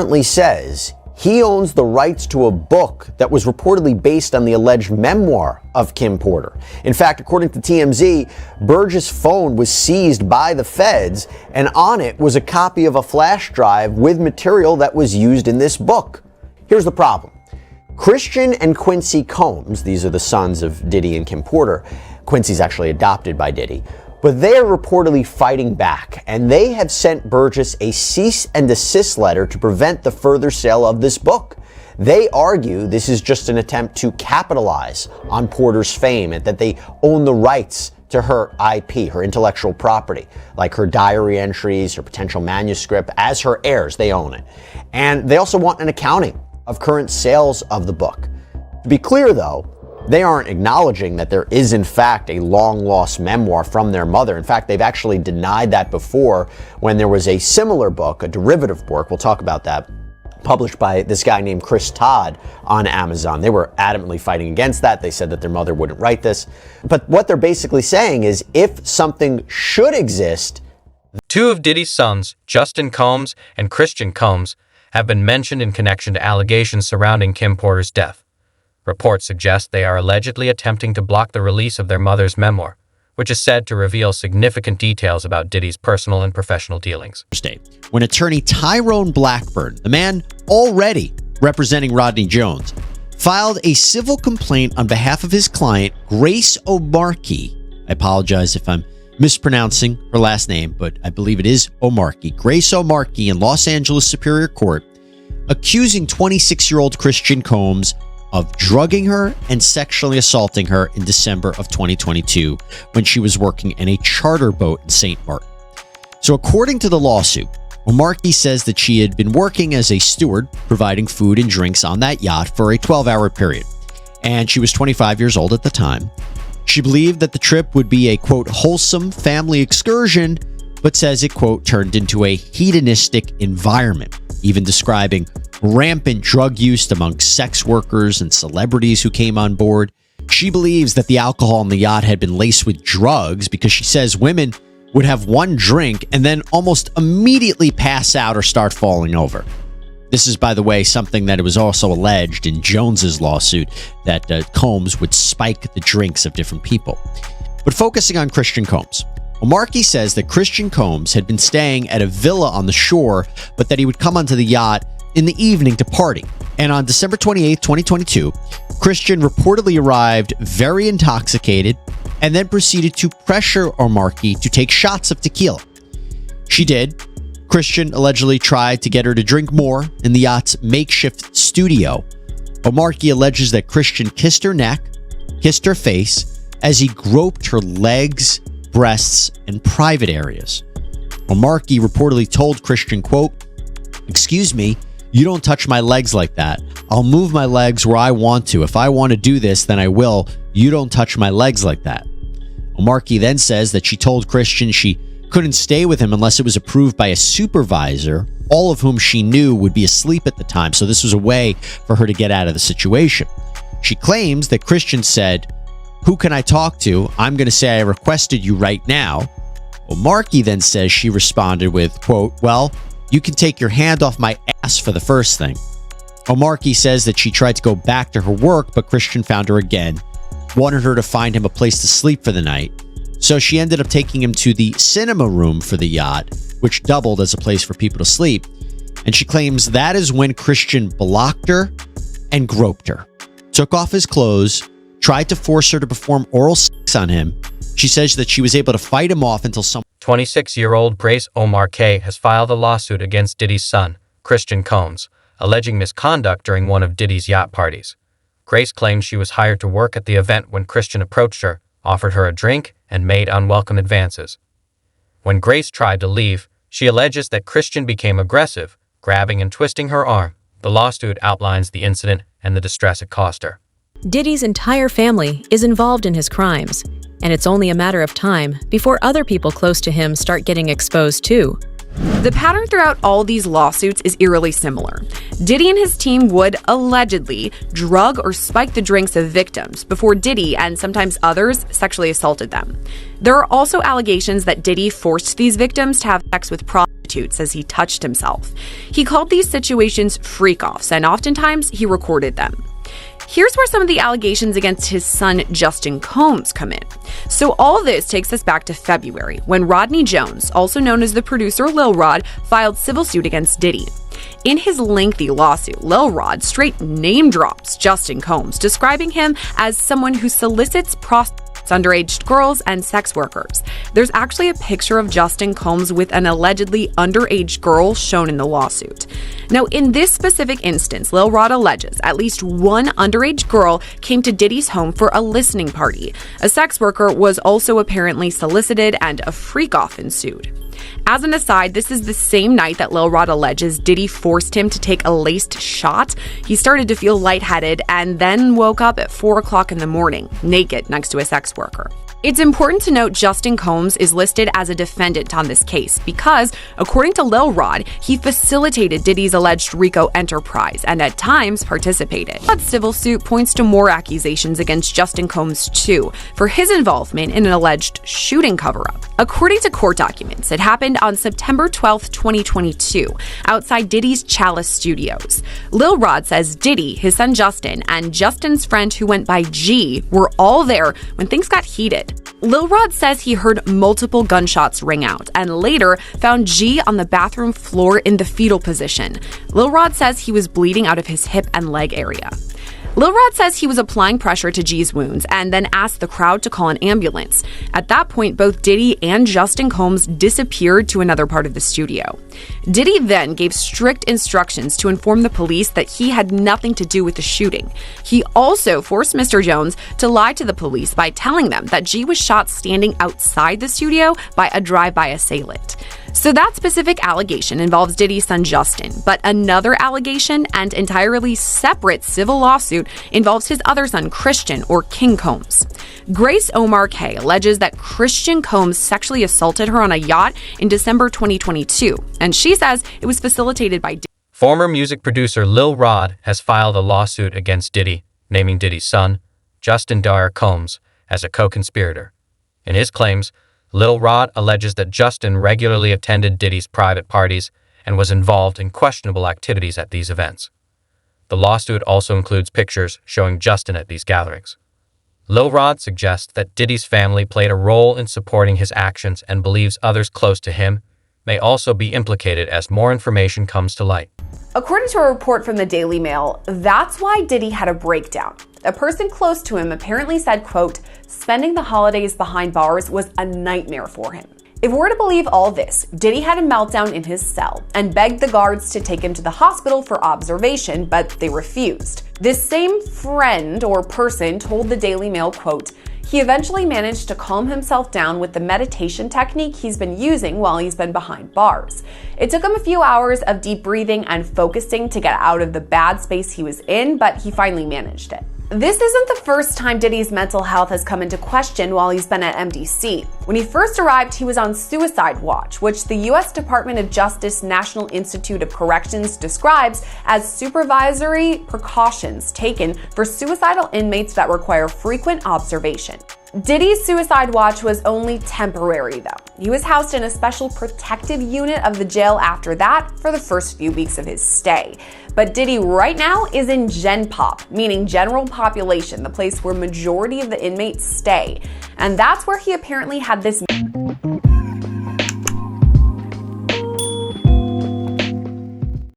currently says he owns the rights to a book that was reportedly based on the alleged memoir of Kim Porter. In fact, according to TMZ, Burgess' phone was seized by the feds, and on it was a copy of a flash drive with material that was used in this book. Here's the problem. Christian and Quincy Combs, these are the sons of Diddy and Kim Porter. Quincy's actually adopted by Diddy. But they are reportedly fighting back, and they have sent Burgess a cease and desist letter to prevent the further sale of this book. They argue this is just an attempt to capitalize on Porter's fame and that they own the rights to her IP, her intellectual property, like her diary entries, her potential manuscript. As her heirs, they own it. And they also want an accounting of current sales of the book. To be clear, though, they aren't acknowledging that there is, in fact, a long-lost memoir from their mother. In fact, they've actually denied that before when there was a similar book, a derivative work, we'll talk about that, published by this guy named Chris Todd on Amazon. They were adamantly fighting against that. They said that their mother wouldn't write this. But what they're basically saying is if something should exist... Two of Diddy's sons, Justin Combs and Christian Combs, have been mentioned in connection to allegations surrounding Kim Porter's death. Reports suggest they are allegedly attempting to block the release of their mother's memoir, which is said to reveal significant details about Diddy's personal and professional dealings. When attorney Tyrone Blackburn, the man already representing Rodney Jones, filed a civil complaint on behalf of his client, Grace O'Markey. I apologize if I'm mispronouncing her last name, but I believe it is O'Markey. Grace O'Markey in Los Angeles Superior Court, accusing 26-year-old Christian Combs of drugging her and sexually assaulting her in December of 2022 when she was working in a charter boat in St. Martin. So according to the lawsuit, O'Markey says that she had been working as a steward, providing food and drinks on that yacht for a 12-hour period, and she was 25 years old at the time. She believed that the trip would be a, quote, wholesome family excursion, but says it, quote, turned into a hedonistic environment, even describing rampant drug use among sex workers and celebrities who came on board. She believes that the alcohol on the yacht had been laced with drugs because she says women would have one drink and then almost immediately pass out or start falling over. This is, by the way, something that it was also alleged in Jones's lawsuit, that Combs would spike the drinks of different people. But focusing on Christian Combs, O'Markey says that Christian Combs had been staying at a villa on the shore, but that he would come onto the yacht in the evening to party. And on December 28, 2022, Christian reportedly arrived very intoxicated and then proceeded to pressure O'Markey to take shots of tequila. She did. Christian allegedly tried to get her to drink more in the yacht's makeshift studio. O'Markey alleges that Christian kissed her neck, kissed her face, as he groped her legs, breasts, and private areas. O'Markey reportedly told Christian, quote, "Excuse me, you don't touch my legs like that. I'll move my legs where I want to. If I want to do this, then I will. You don't touch my legs like that." O'Markey then says that she told Christian she couldn't stay with him unless it was approved by a supervisor, all of whom she knew would be asleep at the time, so this was a way for her to get out of the situation. She claims that Christian said, "Who can I talk to? I'm going to say I requested you right now." O'Markey then says she responded with, quote, "Well, you can take your hand off my ass for the first thing." O'Markey says that she tried to go back to her work, but Christian found her again, wanted her to find him a place to sleep for the night. So she ended up taking him to the cinema room for the yacht, which doubled as a place for people to sleep. And she claims that is when Christian blocked her and groped her, took off his clothes, tried to force her to perform oral sex on him. She says that she was able to fight him off until some 26-year-old Grace O'Markey has filed a lawsuit against Diddy's son, Christian Combs, alleging misconduct during one of Diddy's yacht parties. Grace claims she was hired to work at the event when Christian approached her, offered her a drink, and made unwelcome advances. When Grace tried to leave, she alleges that Christian became aggressive, grabbing and twisting her arm. The lawsuit outlines the incident and the distress it caused her. Diddy's entire family is involved in his crimes, and it's only a matter of time before other people close to him start getting exposed too. The pattern throughout all these lawsuits is eerily similar. Diddy and his team would allegedly drug or spike the drinks of victims before Diddy and sometimes others sexually assaulted them. There are also allegations that Diddy forced these victims to have sex with prostitutes as he touched himself. He called these situations freak-offs, and oftentimes he recorded them. Here's where some of the allegations against his son Justin Combs come in. So all this takes us back to February, when Rodney Jones, also known as the producer Lil Rod, filed civil suit against Diddy. In his lengthy lawsuit, Lil Rod straight name drops Justin Combs, describing him as someone who solicits prostitutes, underage girls, and sex workers. There's actually a picture of Justin Combs with an allegedly underage girl shown in the lawsuit. Now, in this specific instance, Lil Rod alleges at least one underage girl came to Diddy's home for a listening party. A sex worker was also apparently solicited, and a freak-off ensued. As an aside, this is the same night that Lil Rod alleges Diddy forced him to take a laced shot. He started to feel lightheaded and then woke up at 4 o'clock in the morning, naked next to a sex worker. It's important to note Justin Combs is listed as a defendant on this case because, according to Lil Rod, he facilitated Diddy's alleged RICO enterprise and at times participated. Rod's civil suit points to more accusations against Justin Combs too, for his involvement in an alleged shooting cover-up. According to court documents, it happened on September 12, 2022, outside Diddy's Chalice Studios. Lil Rod says Diddy, his son Justin, and Justin's friend who went by G were all there when things got heated. Lil Rod says he heard multiple gunshots ring out and later found G on the bathroom floor in the fetal position. Lil Rod says he was bleeding out of his hip and leg area. Lil Rod says he was applying pressure to G's wounds and then asked the crowd to call an ambulance. At that point, both Diddy and Justin Combs disappeared to another part of the studio. Diddy then gave strict instructions to inform the police that he had nothing to do with the shooting. He also forced Mr. Jones to lie to the police by telling them that G was shot standing outside the studio by a drive-by assailant. So that specific allegation involves Diddy's son Justin, but another allegation and entirely separate civil lawsuit involves his other son Christian, or King Combs. Grace Omar K alleges that Christian Combs sexually assaulted her on a yacht in December 2022, and she says it was facilitated by Diddy. Former music producer Lil Rod has filed a lawsuit against Diddy, naming Diddy's son, Justin Dyer Combs, as a co-conspirator. In his claims, Lil Rod alleges that Justin regularly attended Diddy's private parties and was involved in questionable activities at these events. The lawsuit also includes pictures showing Justin at these gatherings. Lil Rod suggests that Diddy's family played a role in supporting his actions and believes others close to him may also be implicated as more information comes to light. According to a report from the Daily Mail, that's why Diddy had a breakdown. A person close to him apparently said, quote, spending the holidays behind bars was a nightmare for him. If we're to believe all this, Diddy had a meltdown in his cell and begged the guards to take him to the hospital for observation, but they refused. This same friend or person told the Daily Mail, quote, he eventually managed to calm himself down with the meditation technique he's been using while he's been behind bars. It took him a few hours of deep breathing and focusing to get out of the bad space he was in, but he finally managed it. This isn't the first time Diddy's mental health has come into question while he's been at MDC. When he first arrived, he was on suicide watch, which the U.S. Department of Justice National Institute of Corrections describes as supervisory precautions taken for suicidal inmates that require frequent observation. Diddy's suicide watch was only temporary, though. He was housed in a special protective unit of the jail after that for the first few weeks of his stay. But Diddy right now is in Gen Pop, meaning general population, the place where majority of the inmates stay. And that's where he apparently had this